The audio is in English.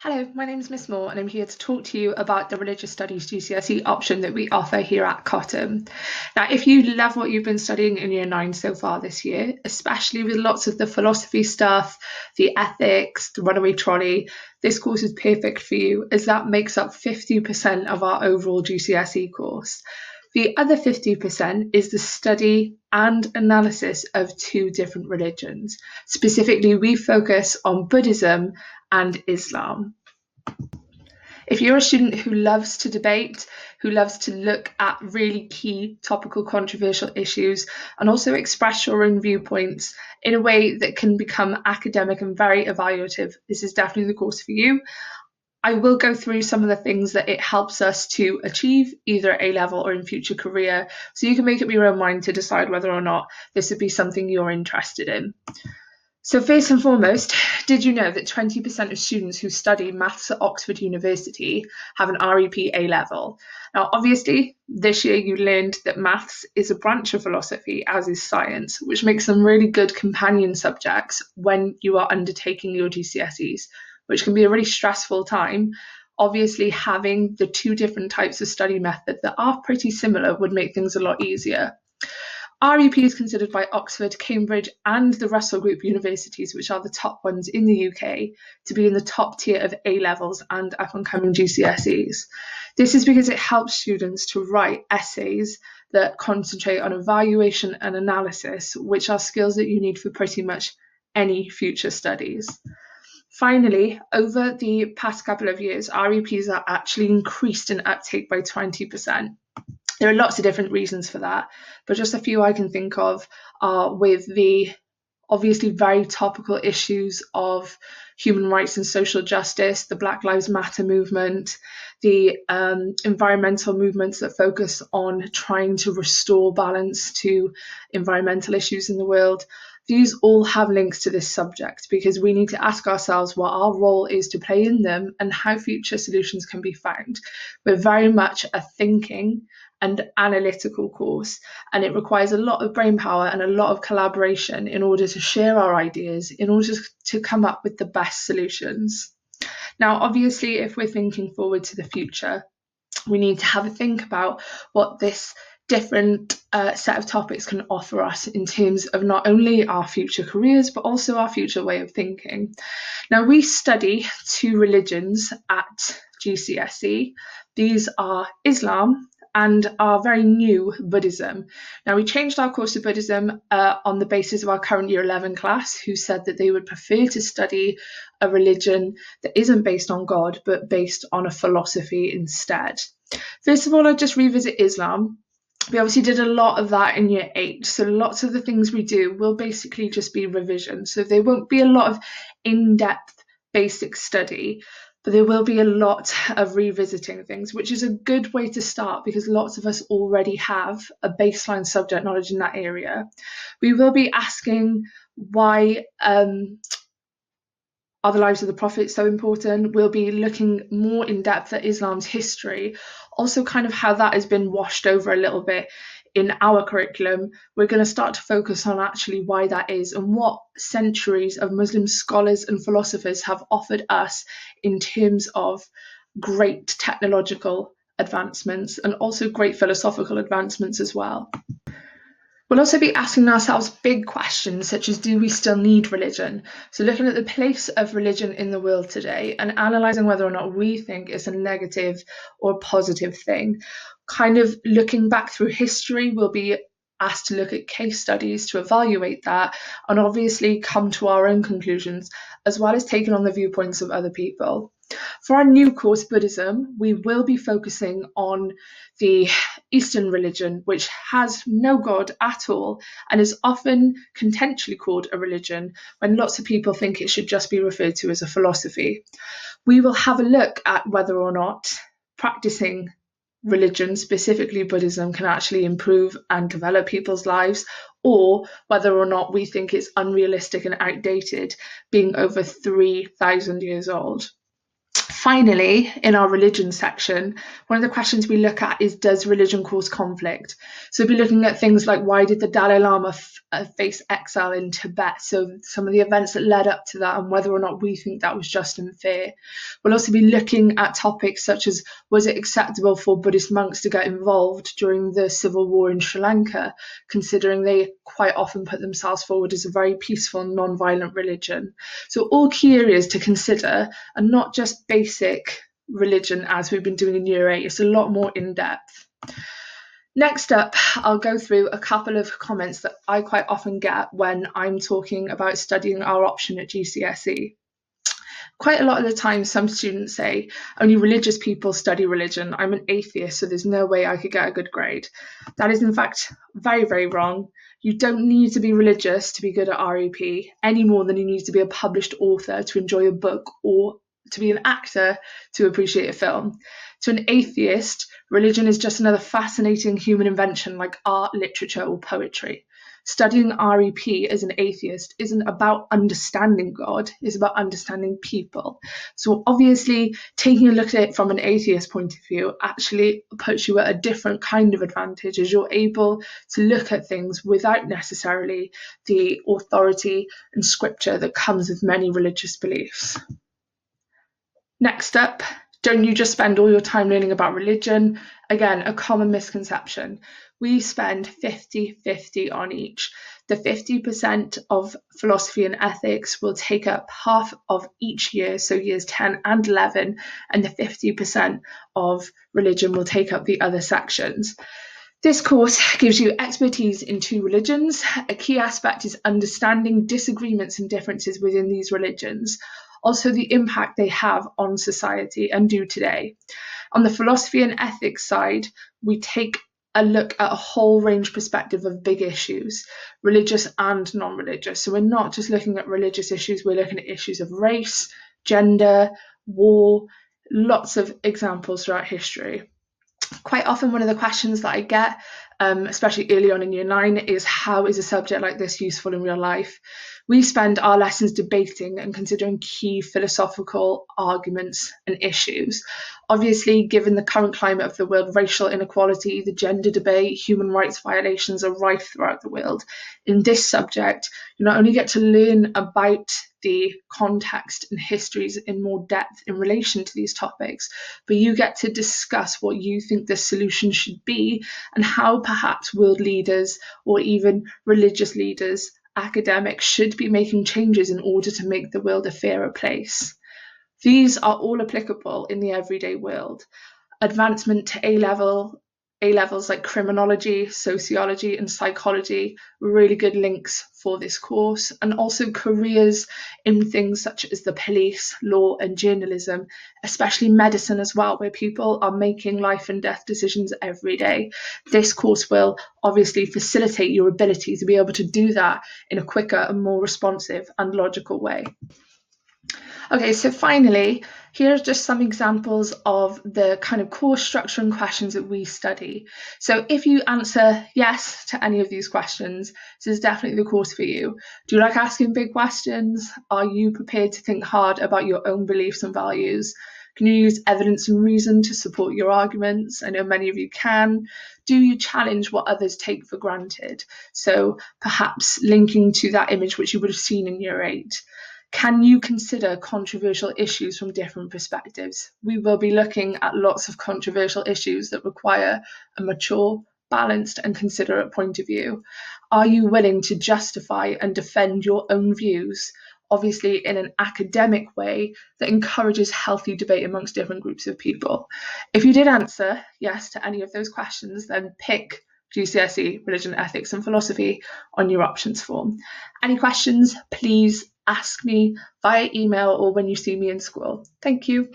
Hello, my name is Miss Moore and I'm here to talk to you about the Religious Studies GCSE option that we offer here at Cotton. Now, if you love what you've been studying in Year 9 so far this year, especially with lots of the philosophy stuff, the ethics, the runaway trolley, this course is perfect for you as that makes up 50% of our overall GCSE course. The other 50% is the study and analysis of two different religions. Specifically, we focus on Buddhism and Islam. If you're a student who loves to debate, who loves to look at really key topical controversial issues and also express your own viewpoints in a way that can become academic and very evaluative, this is definitely the course for you. I will go through some of the things that it helps us to achieve either at A-level or in future career, so you can make up your own mind to decide whether or not this would be something you're interested in. So first and foremost, did you know that 20% of students who study maths at Oxford University have an REP A-level? Now, obviously, this year you learned that maths is a branch of philosophy, as is science, which makes them really good companion subjects when you are undertaking your GCSEs, which can be a really stressful time. Obviously, having the two different types of study method that are pretty similar would make things a lot easier. REP is considered by Oxford, Cambridge and the Russell Group universities, which are the top ones in the UK, to be in the top tier of A-levels and up-and-coming GCSEs. This is because it helps students to write essays that concentrate on evaluation and analysis, which are skills that you need for pretty much any future studies. Finally, over the past couple of years, REPs are actually increased in uptake by 20%. There are lots of different reasons for that, but just a few I can think of are with the obviously very topical issues of human rights and social justice, the Black Lives Matter movement, the environmental movements that focus on trying to restore balance to environmental issues in the world. These all have links to this subject because we need to ask ourselves what our role is to play in them and how future solutions can be found. We're very much a thinking and analytical course, and it requires a lot of brainpower and a lot of collaboration in order to share our ideas, in order to come up with the best solutions. Now, obviously, if we're thinking forward to the future, we need to have a think about what this different set of topics can offer us in terms of not only our future careers, but also our future way of thinking. Now, we study two religions at GCSE. These are Islam and our very new Buddhism. Now, we changed our course to Buddhism on the basis of our current Year 11 class, who said that they would prefer to study a religion that isn't based on God, but based on a philosophy instead. First of all, I'll just revisit Islam. We obviously did a lot of that in Year 8, so lots of the things we do will basically just be revision. So there won't be a lot of in-depth basic study, but there will be a lot of revisiting things, which is a good way to start because lots of us already have a baseline subject knowledge in that area. We will be asking why are the lives of the Prophet so important? We'll be looking more in depth at Islam's history, also kind of how that has been washed over a little bit in our curriculum. We're going to start to focus on actually why that is and what centuries of Muslim scholars and philosophers have offered us in terms of great technological advancements and also great philosophical advancements as well. We'll also be asking ourselves big questions such as, do we still need religion? So looking at the place of religion in the world today and analysing whether or not we think it's a negative or positive thing. Kind of looking back through history, we'll be asked to look at case studies to evaluate that and obviously come to our own conclusions, as well as taking on the viewpoints of other people. For our new course, Buddhism, we will be focusing on the Eastern religion, which has no God at all and is often contentiously called a religion when lots of people think it should just be referred to as a philosophy. We will have a look at whether or not practicing religion, specifically Buddhism, can actually improve and develop people's lives, or whether or not we think it's unrealistic and outdated, being over 3,000 years old. Finally, in our religion section, one of the questions we look at is, does religion cause conflict? So we'll be looking at things like, why did the Dalai Lama face exile in Tibet? So some of the events that led up to that and whether or not we think that was just and fair. We'll also be looking at topics such as, was it acceptable for Buddhist monks to get involved during the civil war in Sri Lanka, considering they quite often put themselves forward as a very peaceful, non-violent religion? So all key areas to consider, and not just basic religion as we've been doing in Year 8. It's a lot more in-depth. Next up, I'll go through a couple of comments that I quite often get when I'm talking about studying our option at GCSE. Quite a lot of the time, some students say, only religious people study religion. I'm an atheist, so there's no way I could get a good grade. That is, in fact, very, very wrong. You don't need to be religious to be good at REP, any more than you need to be a published author to enjoy a book or to be an actor to appreciate a film. To an atheist, religion is just another fascinating human invention like art, literature, or poetry. Studying REP as an atheist isn't about understanding God, it's about understanding people. So obviously, taking a look at it from an atheist point of view actually puts you at a different kind of advantage, as you're able to look at things without necessarily the authority and scripture that comes with many religious beliefs. Next up, don't you just spend all your time learning about religion? Again, a common misconception. We spend 50-50 on each. The 50% of philosophy and ethics will take up half of each year, so years 10 and 11, and the 50% of religion will take up the other sections. This course gives you expertise in 2 religions. A key aspect is understanding disagreements and differences within these religions. Also the impact they have on society and do today. On the philosophy and ethics side, we take a look at a whole range perspective of big issues, religious and non-religious. So we're not just looking at religious issues, we're looking at issues of race, gender, war, lots of examples throughout history. Quite often one of the questions that I get, especially early on in Year 9, is how is a subject like this useful in real life? We spend our lessons debating and considering key philosophical arguments and issues. Obviously, given the current climate of the world, racial inequality, the gender debate, human rights violations are rife throughout the world. In this subject, you not only get to learn about the context and histories in more depth in relation to these topics, but you get to discuss what you think the solution should be and how perhaps world leaders or even religious leaders, academics, should be making changes in order to make the world a fairer place. These are all applicable in the everyday world. Advancement to A-levels like criminology, sociology, and psychology were really good links for this course, and also careers in things such as the police, law, and journalism, especially medicine as well, where people are making life and death decisions every day. This course will obviously facilitate your ability to be able to do that in a quicker and more responsive and logical way. Okay, so finally, here are just some examples of the kind of course structure and questions that we study. So if you answer yes to any of these questions, this is definitely the course for you. Do you like asking big questions? Are you prepared to think hard about your own beliefs and values? Can you use evidence and reason to support your arguments? I know many of you can. Do you challenge what others take for granted? So perhaps linking to that image which you would have seen in Year 8. Can you consider controversial issues from different perspectives? We will be looking at lots of controversial issues that require a mature, balanced, and considerate point of view. Are you willing to justify and defend your own views, obviously in an academic way that encourages healthy debate amongst different groups of people? If you did answer yes to any of those questions, then pick GCSE, Religion, Ethics and Philosophy on your options form. Any questions, please ask me via email or when you see me in school. Thank you.